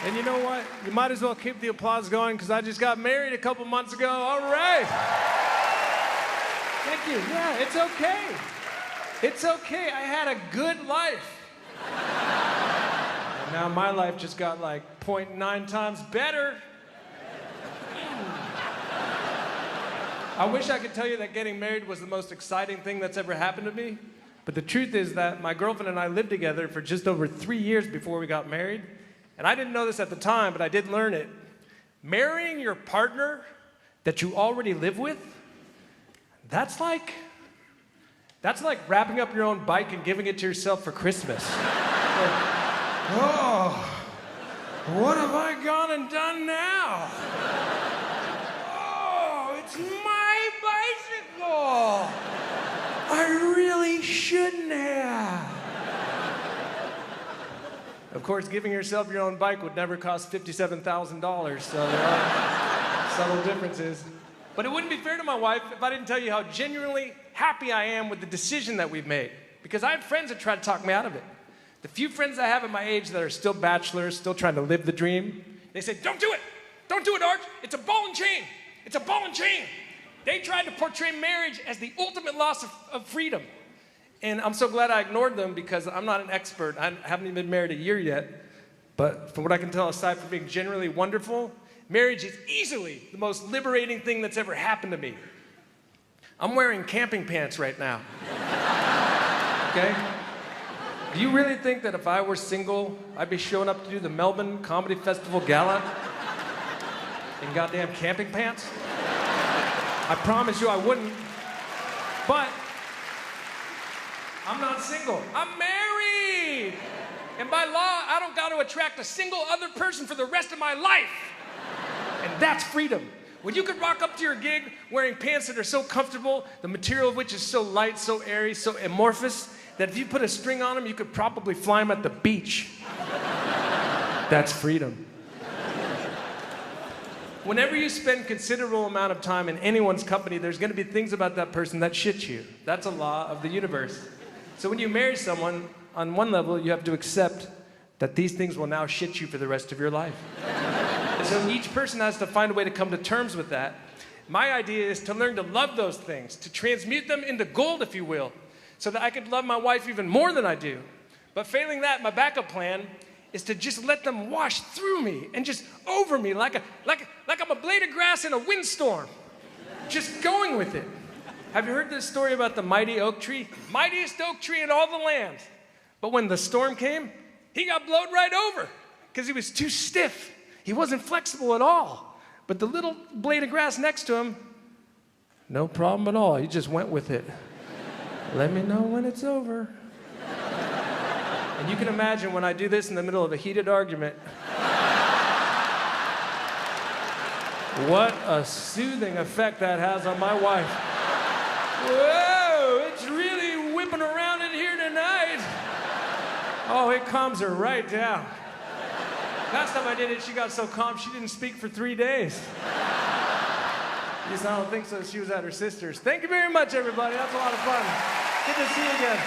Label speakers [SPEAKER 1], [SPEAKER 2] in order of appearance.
[SPEAKER 1] And you know what? You might as well keep the applause going because I just got married a couple months ago. All right. Thank you. Yeah, it's okay. It's okay. I had a good life. And now my life just got like 0.9 times better. I wish I could tell you that getting married was the most exciting thing that's ever happened to me. But the truth is that my girlfriend and I lived together for just over 3 years before we got married. And I didn't know this at the time, but I did learn it. Marrying your partner that you already live with, that's like wrapping up your own bike and giving it to yourself for Christmas. Like, oh, what have I gone and done now? Oh, it's my bicycle. I really shouldn't have. Of course, giving yourself your own bike would never cost $57,000, so there are subtle differences. But it wouldn't be fair to my wife if I didn't tell you how genuinely happy I am with the decision that we've made. Because I had friends that tried to talk me out of it. The few friends I have at my age that are still bachelors, still trying to live the dream, they say, don't do it! Don't do it, Arj! It's a ball and chain! It's a ball and chain! They tried to portray marriage as the ultimate loss of freedom. And I'm so glad I ignored them because I'm not an expert. I haven't even been married a year yet. But from what I can tell, aside from being generally wonderful, marriage is easily the most liberating thing that's ever happened to me. I'm wearing camping pants right now. Okay? Do you really think that if I were single, I'd be showing up to do the Melbourne Comedy Festival Gala in goddamn camping pants? I promise you I wouldn't. But I'm not single. I'm married. And by law, I don't got to attract a single other person for the rest of my life. And that's freedom. When you could rock up to your gig wearing pants that are so comfortable, the material of which is so light, so airy, so amorphous, that if you put a string on them, you could probably fly them at the beach. That's freedom. Whenever you spend considerable amount of time in anyone's company, there's going to be things about that person that shit you. That's a law of the universe. So when you marry someone, on one level, you have to accept that these things will now shit you for the rest of your life. And so each person has to find a way to come to terms with that. My idea is to learn to love those things, to transmute them into gold, if you will, so that I could love my wife even more than I do. But failing that, my backup plan is to just let them wash through me and just over me like I'm a blade of grass in a windstorm. Just going with it. Have you heard this story about the mighty oak tree? Mightiest oak tree in all the land. But when the storm came, he got blown right over because he was too stiff. He wasn't flexible at all. But the little blade of grass next to him, no problem at all. He just went with it. Let me know when it's over. And you can imagine when I do this in the middle of a heated argument, what a soothing effect that has on my wife. Whoa, it's really whipping around in here tonight. Oh, it calms her right down. Last time I did it, she got so calm she didn't speak for 3 days. At least I don't think so. She was at her sister's. Thank you very much, everybody. That's a lot of fun. Good to see you again.